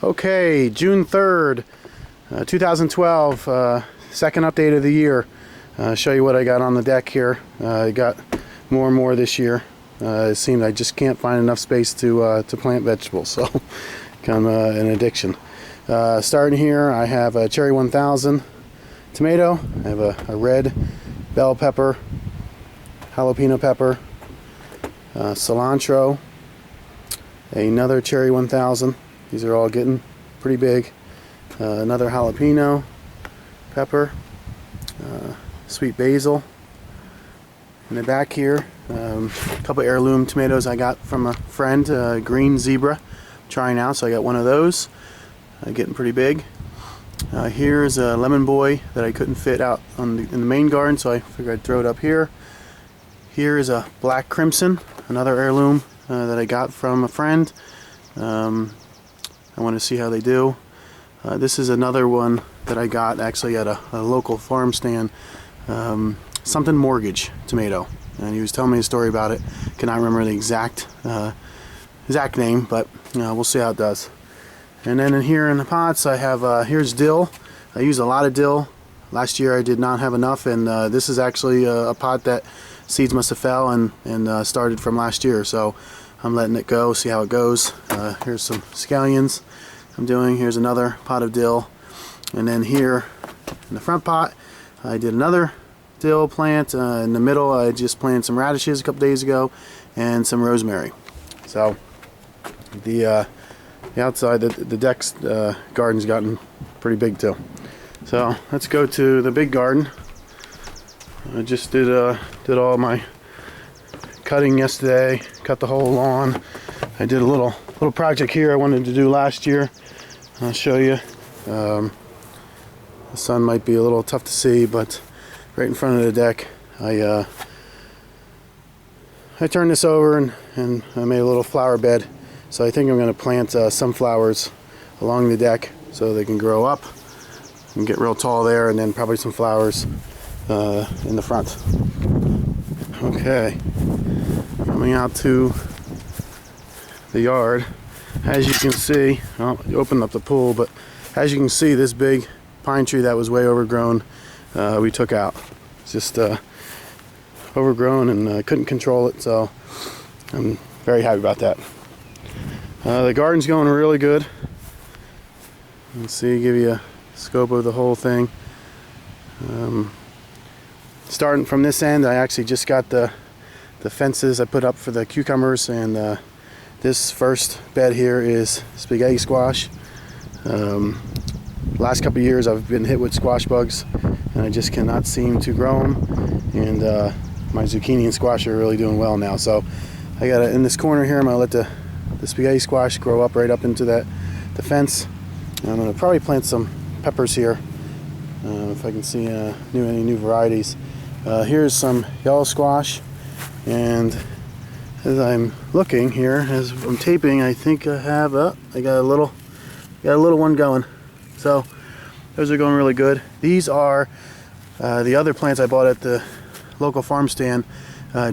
Okay, June 3rd, 2012, second update of the year. Show you what I got on the deck here. I got more and more this year. It seemed I just can't find enough space to plant vegetables, so kind of an addiction. Starting here, I have a Cherry 1000 tomato. I have a red bell pepper, jalapeno pepper, cilantro, another Cherry 1000. These are all getting pretty big. Another jalapeno pepper, sweet basil. In the back here, a couple heirloom tomatoes I got from a friend, green zebra, trying out, so I got one of those, getting pretty big. Here's a lemon boy that I couldn't fit out in the main garden, so I figured I'd throw it up here. Here is a black crimson, another heirloom that I got from a friend. I want to see how they do. This is another one that I got actually at a local farm stand. Something Mortgage tomato, and he was telling me a story about it. Cannot remember the exact name, but we'll see how it does. And then in here in the pots I have here's dill. I used a lot of dill last year. I did not have enough, and this is actually a pot that seeds must have fell and started from last year, so I'm letting it go, see how it goes. Here's some scallions I'm doing. Here's another pot of dill, and then here in the front pot I did another dill plant. In the middle I just planted some radishes a couple days ago and some rosemary. So the outside, the deck's garden's gotten pretty big too. So let's go to the big garden. I just did all my cutting yesterday, cut the whole lawn. I did a little project here I wanted to do last year. I'll show you. The sun might be a little tough to see, but right in front of the deck I turned this over and I made a little flower bed. So I think I'm going to plant some flowers along the deck so they can grow up and get real tall there, and then probably some flowers in the front. Okay, coming out to the yard, as you can see, well, you opened up the pool, but as you can see, this big pine tree that was way overgrown, we took out. It's just overgrown, and couldn't control it, so I'm very happy about that. The garden's going really good. Let's see, give you a scope of the whole thing. Starting from this end, I actually just got the fences I put up for the cucumbers, and this first bed here is spaghetti squash. Last couple of years I've been hit with squash bugs, and I just cannot seem to grow them, and my zucchini and squash are really doing well now. So I got in this corner here, I'm going to let the spaghetti squash grow up right up into the fence. And I'm going to probably plant some peppers here, if I can see any new varieties. Here's some yellow squash, and as I'm looking here, as I'm taping, I think I have I got a little one going. So those are going really good. These are the other plants I bought at the local farm stand,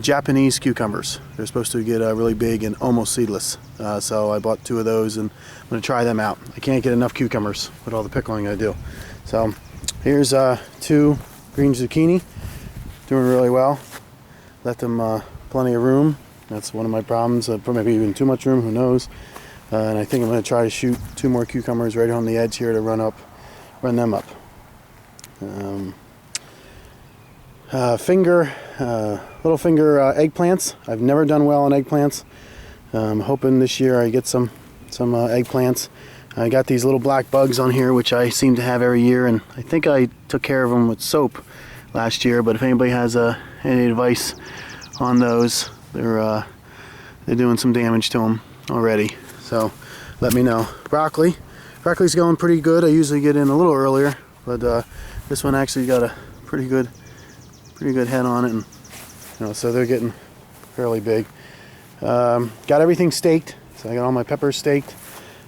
Japanese cucumbers. They're supposed to get really big and almost seedless. So I bought 2 of those, and I'm going to try them out. I can't get enough cucumbers with all the pickling I do. So here's 2 green zucchini, doing really well. Let them plenty of room. That's one of my problems, maybe even too much room, who knows. And I think I'm going to try to shoot 2 more cucumbers right on the edge here to run them up. Little finger eggplants. I've never done well on eggplants. I'm hoping this year I get some eggplants. I got these little black bugs on here, which I seem to have every year, and I think I took care of them with soap last year. But if anybody has any advice on those, they're doing some damage to them already. So let me know. Broccoli's going pretty good. I usually get in a little earlier, but this one actually got a pretty good head on it, and so they're getting fairly big. Got everything staked, so I got all my peppers staked,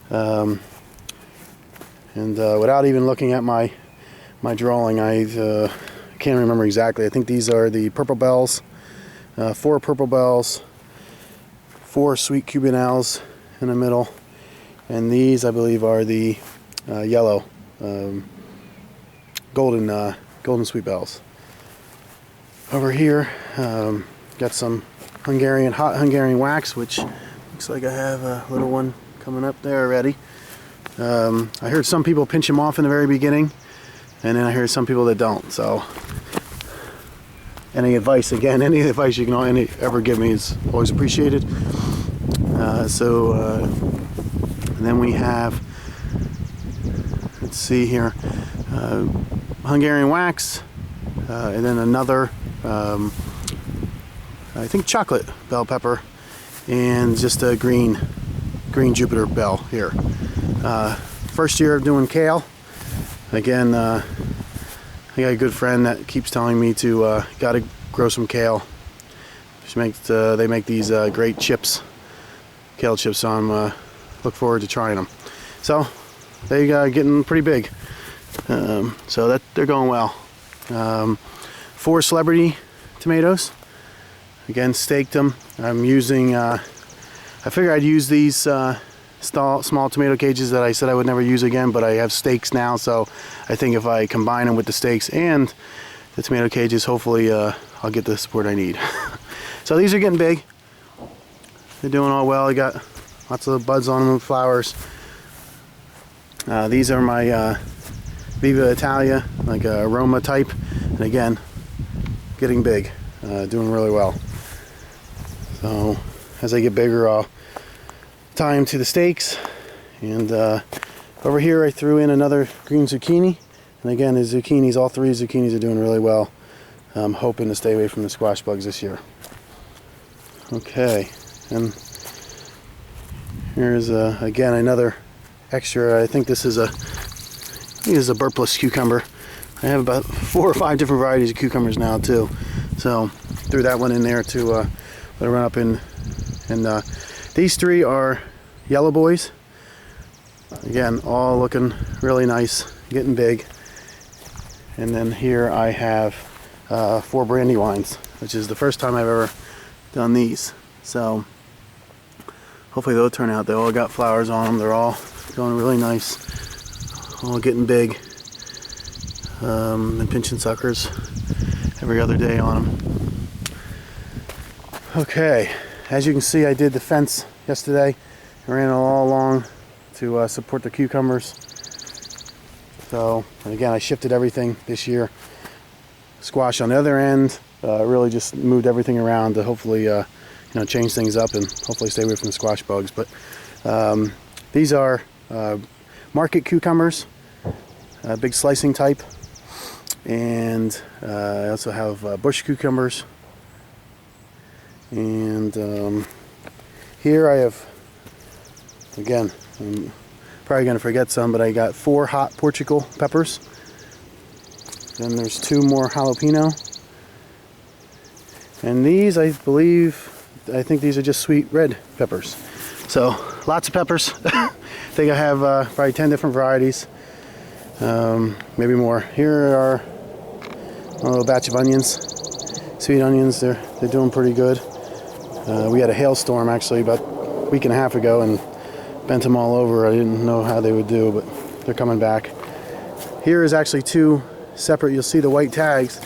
and without even looking at my drawing, I can't remember exactly. I think these are the purple bells, 4 purple bells, 4 sweet Cubanelles in the middle, And these, I believe, are the yellow golden sweet bells. Over here, got some hot Hungarian wax, which looks like I have a little one coming up there already. I heard some people pinch them off in the very beginning, and then I heard some people that don't. So any advice you can ever give me is always appreciated. And then we have, let's see here, Hungarian wax, and then another, I think chocolate bell pepper, and just a green Jupiter bell here. First year of doing kale. Again, I got a good friend that keeps telling me to gotta grow some kale. They make these great chips, kale chips. So I'm look forward to trying them. So they getting pretty big. So that they're going well. 4 celebrity tomatoes. Again, staked them. I'm using. I figured I'd use these small tomato cages that I said I would never use again, but I have stakes now, so I think if I combine them with the stakes and the tomato cages, hopefully I'll get the support I need. So these are getting big. They're doing all well. I got lots of buds on them with flowers. These are my Viva Italia, like aroma type, and again, getting big, doing really well. So as they get bigger, I'll tie them to the stakes. And over here I threw in another green zucchini, and again, the zucchinis, all 3 zucchinis are doing really well. I'm hoping to stay away from the squash bugs this year. Okay, and here's again another extra. I think this is a burpless cucumber. I have about 4 or 5 different varieties of cucumbers now too, so threw that one in there to let it run up in. And these 3 are yellow boys. Again, all looking really nice, getting big. And then here I have 4 brandywines, which is the first time I've ever done these. So hopefully they'll turn out. They all got flowers on them. They're all going really nice, all getting big. And pinching suckers every other day on them. Okay, as you can see, I did the fence yesterday. I ran it all along to support the cucumbers. So, and again, I shifted everything this year. Squash on the other end. Really just moved everything around to hopefully change things up and hopefully stay away from the squash bugs. But these are market cucumbers, big slicing type. And I also have bush cucumbers. And here I have, again, I'm probably going to forget some, but I got 4 hot Portugal peppers. Then there's 2 more jalapeno. And these, I think these are just sweet red peppers. So lots of peppers. I think I have probably 10 different varieties, maybe more. Here are a little batch of onions, sweet onions. They're doing pretty good. We had a hailstorm actually about a week and a half ago and bent them all over. I didn't know how they would do, but they're coming back. Here is actually 2 separate. You'll see the white tags.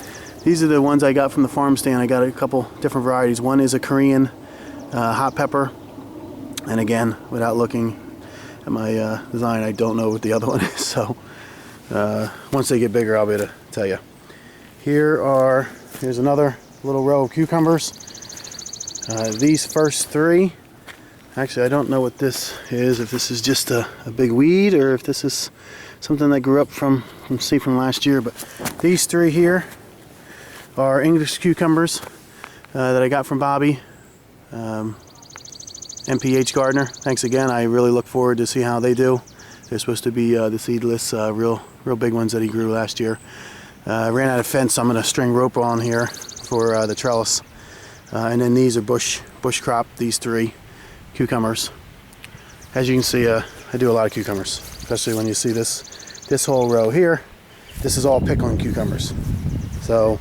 These are the ones I got from the farm stand. I got a couple different varieties. One is a Korean hot pepper, and again, without looking at my design, I don't know what the other one is. So once they get bigger, I'll be able to tell you. Here's another little row of cucumbers. These first 3, actually I don't know what this is, if this is just a big weed or if this is something that grew up from last year, but these 3 here are English cucumbers that I got from Bobby, MPH Gardener. Thanks again. I really look forward to see how they do. They're supposed to be the seedless, real big ones that he grew last year. I ran out of fence, so I'm going to string rope on here for the trellis. And then these are bush crop, these 3 cucumbers. As you can see, I do a lot of cucumbers, especially when you see this whole row here. This is all pickling cucumbers. So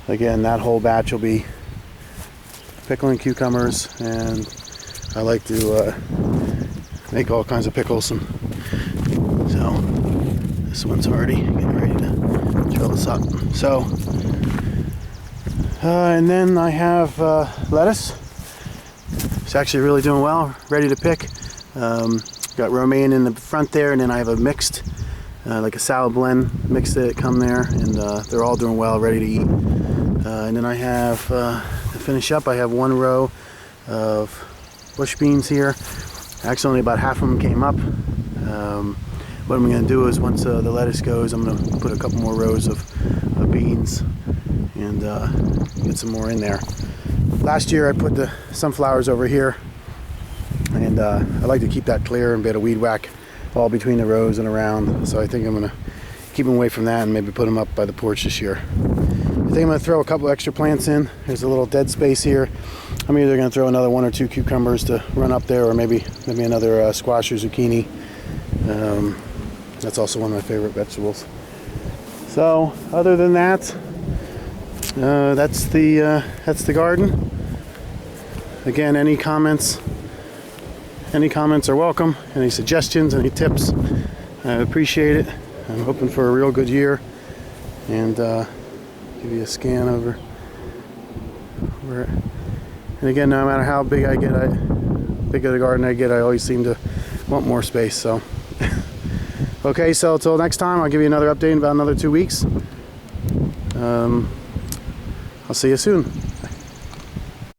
again, that whole batch will be pickling cucumbers, and I like to make all kinds of pickles. And so this one's already getting ready to fill this up. So, and then I have lettuce. It's actually really doing well, ready to pick. Got romaine in the front there, and then I have a mixed, like a salad blend mix that come there, and they're all doing well, ready to eat. And then I have, to finish up, I have one row of bush beans here. Actually, only about half of them came up. What I'm going to do is once the lettuce goes, I'm going to put a couple more rows of beans and get some more in there. Last year I put the sunflowers over here, and I like to keep that clear and be able to weed whack all between the rows and around. So I think I'm going to keep them away from that and maybe put them up by the porch this year. I think I'm going to throw a couple extra plants in. There's a little dead space here. I'm either going to throw another 1 or 2 cucumbers to run up there, or maybe another squash or zucchini. That's also one of my favorite vegetables. So other than that, that's the garden. Again, any comments are welcome. Any suggestions, any tips, I appreciate it. I'm hoping for a real good year, and give you a scan over where. And again, no matter how big I get, big of the garden I get, I always seem to want more space. So, okay. So until next time, I'll give you another update in about another 2 weeks. I'll see you soon.